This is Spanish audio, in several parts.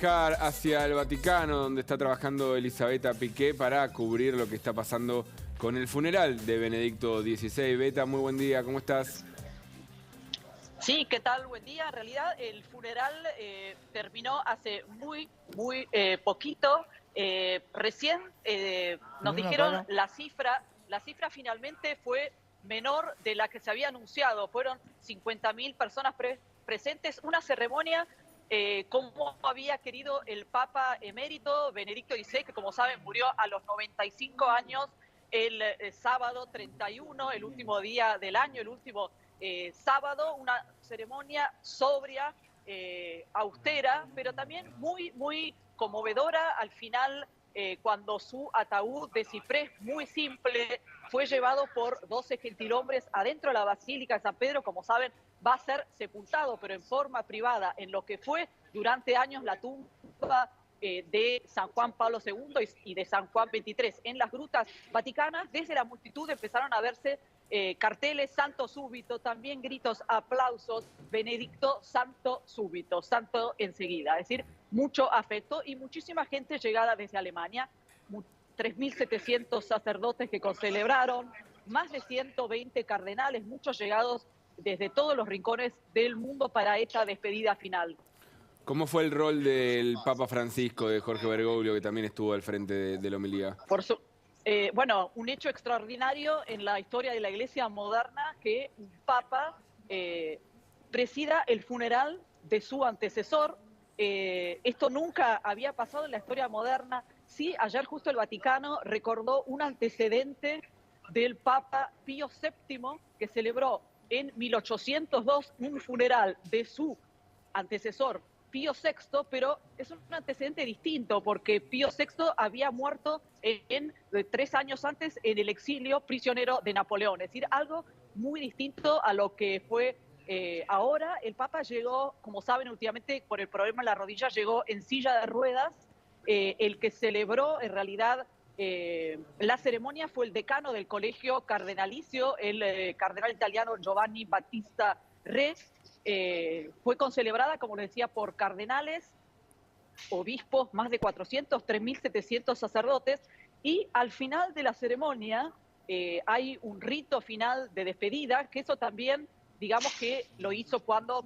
Hacia el Vaticano, donde está trabajando Elisabetta Piqué para cubrir lo que está pasando con el funeral de Benedicto XVI. Beta, muy buen día, ¿cómo estás? Sí, ¿qué tal? Buen día. En realidad el funeral terminó hace muy poquito. Recién nos dijeron la cifra finalmente fue menor de la que se había anunciado. Fueron 50.000 personas presentes. Una ceremonia como había querido el Papa emérito Benedicto XVI, que como saben murió a los 95 años el sábado 31, el último día del año, el último sábado, una ceremonia sobria, austera, pero también muy conmovedora al final, cuando su ataúd de ciprés muy simple fue llevado por 12 gentilhombres adentro de la Basílica de San Pedro. Como saben, va a ser sepultado, pero en forma privada, en lo que fue durante años la tumba de San Juan Pablo II y de San Juan XXIII. En las grutas vaticanas, desde la multitud empezaron a verse carteles, santo súbito, también gritos, aplausos, Benedicto, santo súbito, santo enseguida. Es decir, mucho afecto y muchísima gente llegada desde Alemania, 3.700 sacerdotes que concelebraron, más de 120 cardenales, muchos llegados desde todos los rincones del mundo para esta despedida final. ¿Cómo fue el rol del Papa Francisco, de Jorge Bergoglio, que también estuvo al frente de la homilía? Bueno, un hecho extraordinario en la historia de la Iglesia moderna, que un papa presida el funeral de su antecesor. Esto nunca había pasado en la historia moderna. Sí, ayer justo el Vaticano recordó un antecedente del Papa Pío VII, que celebró en 1802 un funeral de su antecesor Pío VI, pero es un antecedente distinto porque Pío VI había muerto 3 años antes en el exilio, prisionero de Napoleón. Es decir, algo muy distinto a lo que fue ahora. El Papa llegó, como saben, últimamente por el problema en la rodilla, llegó en silla de ruedas. El que celebró en realidad la ceremonia fue el decano del colegio cardenalicio, el cardenal italiano Giovanni Battista Re. Fue concelebrada, como les decía, por cardenales, obispos, más de 400, 3.700 sacerdotes, y al final de la ceremonia hay un rito final de despedida, que eso también, digamos que lo hizo cuando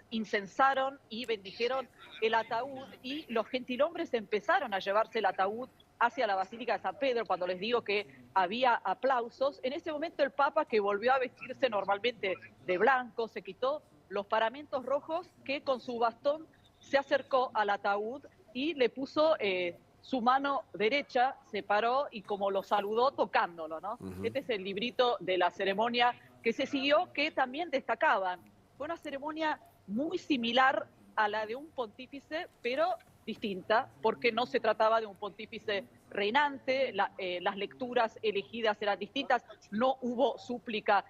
incensaron y bendijeron el ataúd, y los gentilhombres empezaron a llevarse el ataúd hacia la Basílica de San Pedro. Cuando les digo que había aplausos, en ese momento el Papa, que volvió a vestirse normalmente de blanco, se quitó los paramentos rojos, que con su bastón se acercó al ataúd y le puso su mano derecha, se paró y como lo saludó tocándolo, ¿no? Este es el librito de la ceremonia que se siguió, que también destacaban. Fue una ceremonia muy similar a la de un pontífice, pero distinta, porque no se trataba de un pontífice reinante, las lecturas elegidas eran distintas, no hubo súplica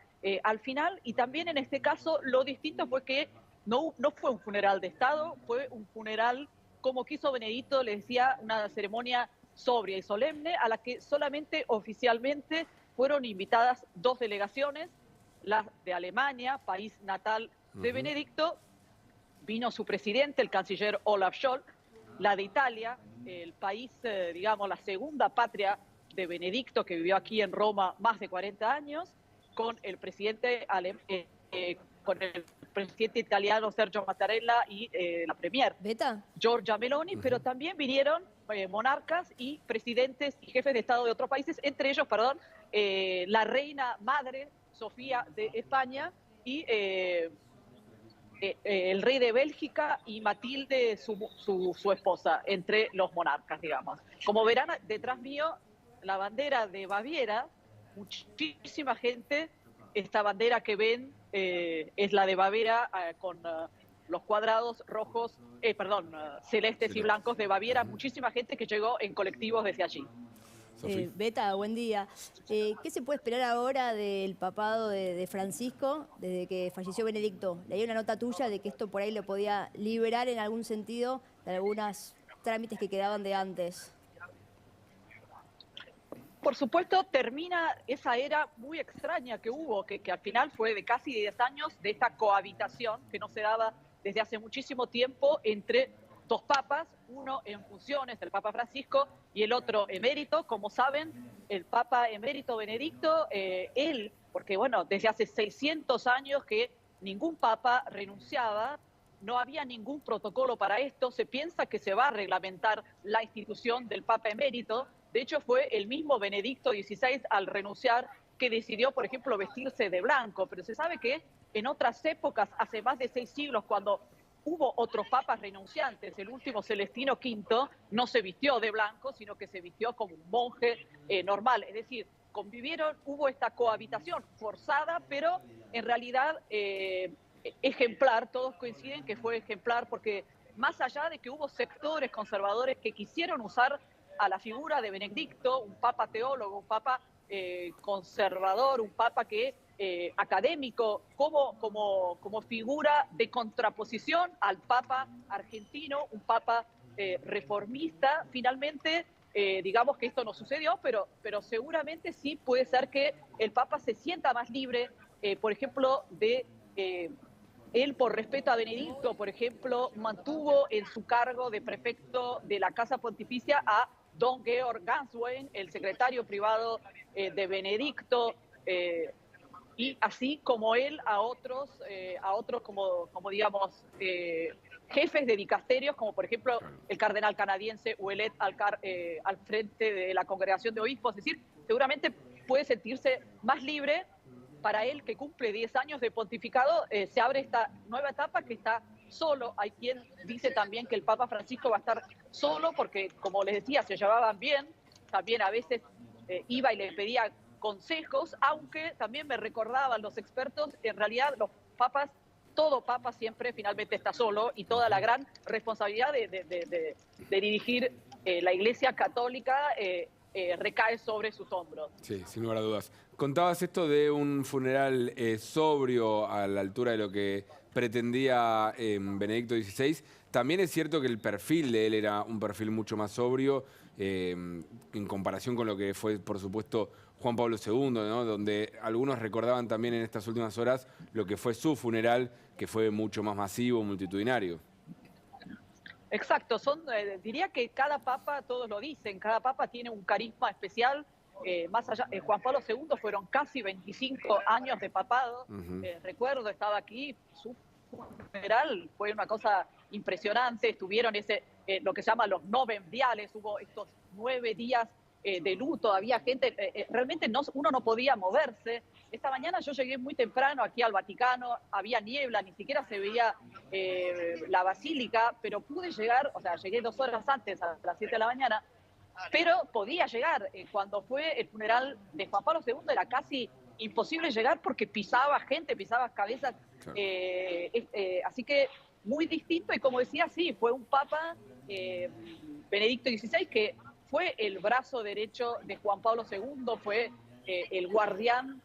al final, y también en este caso lo distinto fue que no fue un funeral de Estado, fue un funeral como quiso Benedicto, les decía, una ceremonia sobria y solemne, a la que solamente oficialmente fueron invitadas 2 delegaciones, la de Alemania, país natal de Benedicto, vino su presidente, el canciller Olaf Scholz, la de Italia, el país, digamos, la segunda patria de Benedicto, que vivió aquí en Roma más de 40 años, con el presidente con el presidente italiano Sergio Mattarella y la premier Giorgia Meloni, pero también vinieron monarcas y presidentes y jefes de Estado de otros países, entre ellos, la reina madre Sofía de España y el rey de Bélgica y Matilde, su esposa, entre los monarcas, digamos. Como verán, detrás mío, la bandera de Baviera, muchísima gente. Esta bandera que ven es la de Baviera con los cuadrados rojos, celestes y blancos de Baviera. Muchísima gente que llegó en colectivos desde allí. Beta, buen día. ¿Qué se puede esperar ahora del papado de Francisco desde que falleció Benedicto? Leí una nota tuya de que esto por ahí lo podía liberar en algún sentido de algunos trámites que quedaban de antes. Por supuesto, termina esa era muy extraña que hubo, que al final fue de casi 10 años de esta cohabitación que no se daba desde hace muchísimo tiempo entre dos papas, uno en funciones, el Papa Francisco, y el otro emérito. Como saben, el Papa emérito Benedicto, porque bueno, desde hace 600 años que ningún papa renunciaba, no había ningún protocolo para esto, se piensa que se va a reglamentar la institución del Papa emérito. De hecho, fue el mismo Benedicto XVI al renunciar que decidió, por ejemplo, vestirse de blanco, pero se sabe que en otras épocas, hace más de 6 siglos, cuando hubo otros papas renunciantes, el último Celestino V no se vistió de blanco, sino que se vistió como un monje normal, es decir, convivieron, hubo esta cohabitación forzada, pero en realidad ejemplar, todos coinciden que fue ejemplar, porque más allá de que hubo sectores conservadores que quisieron usar a la figura de Benedicto, un papa teólogo, un papa conservador, un papa que académico, como figura de contraposición al papa argentino, un papa reformista. Finalmente, digamos que esto no sucedió, pero seguramente sí puede ser que el papa se sienta más libre, por ejemplo, de... Él, por respeto a Benedicto, por ejemplo, mantuvo en su cargo de prefecto de la Casa Pontificia a don Georg Ganswein, el secretario privado de Benedicto, y así como él a otros como digamos, jefes de dicasterios, como por ejemplo el cardenal canadiense Ouellet al frente de la Congregación de Obispos. Es decir, seguramente puede sentirse más libre. Para él, que cumple 10 años de pontificado, se abre esta nueva etapa que está solo. Hay quien dice también que el Papa Francisco va a estar solo porque, como les decía, se llevaban bien. También a veces iba y le pedía consejos, aunque también me recordaban los expertos, en realidad los papas, todo papa siempre finalmente está solo, y toda la gran responsabilidad de dirigir la Iglesia Católica recae sobre sus hombros. Sí, sin lugar a dudas. Contabas esto de un funeral sobrio a la altura de lo que pretendía Benedicto XVI. También es cierto que el perfil de él era un perfil mucho más sobrio en comparación con lo que fue, por supuesto, Juan Pablo II, ¿no? Donde algunos recordaban también en estas últimas horas lo que fue su funeral, que fue mucho más masivo, multitudinario. Exacto, diría que cada papa, todos lo dicen, cada papa tiene un carisma especial. Más allá, Juan Pablo II fueron casi 25 años de papado. Recuerdo, estaba aquí, su funeral fue una cosa impresionante. Estuvieron lo que se llama los novembriales, hubo estos 9 días de luto, había gente, realmente uno no podía moverse. Esta mañana yo llegué muy temprano aquí al Vaticano, había niebla, ni siquiera se veía la basílica, pero pude llegar, o sea, llegué 2 horas antes, a las 7 de la mañana, pero podía llegar. Cuando fue el funeral de Juan Pablo II era casi imposible llegar porque pisaba gente, pisaba cabezas, claro. Así que muy distinto, y como decía, sí, fue un papa, Benedicto XVI, que fue el brazo derecho de Juan Pablo II, fue el guardián,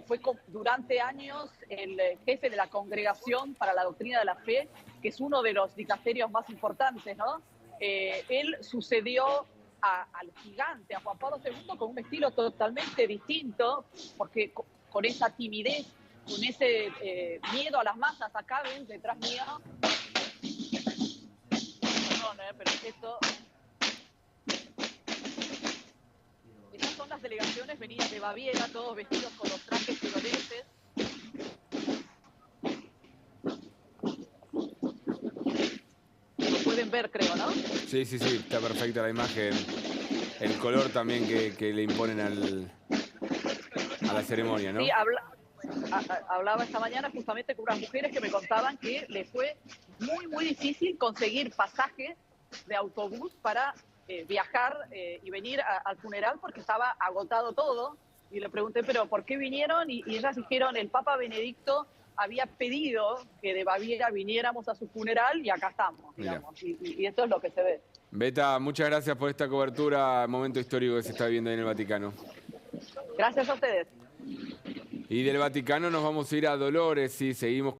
fue durante años el jefe de la Congregación para la Doctrina de la Fe, que es uno de los dicasterios más importantes, ¿no? Él sucedió al gigante, a Juan Pablo II, con un estilo totalmente distinto, porque con esa timidez, con ese miedo a las masas. Acá ven detrás mío, perdón, pero esto... Estas son las delegaciones venidas de Baviera, todos vestidos con los trajes tiroleses. Lo pueden ver, creo, ¿no? Sí, está perfecta la imagen. El color también que le imponen a la ceremonia, ¿no? Sí, hablaba esta mañana justamente con unas mujeres que me contaban que les fue muy, muy difícil conseguir pasajes de autobús para viajar y venir al funeral porque estaba agotado todo. Y le pregunté, ¿pero por qué vinieron? Y ellas dijeron, el Papa Benedicto había pedido que de Baviera viniéramos a su funeral y acá estamos, digamos. Y esto es lo que se ve. Beta, muchas gracias por esta cobertura, momento histórico que se está viviendo en el Vaticano. Gracias a ustedes. Y del Vaticano nos vamos a ir a Dolores y seguimos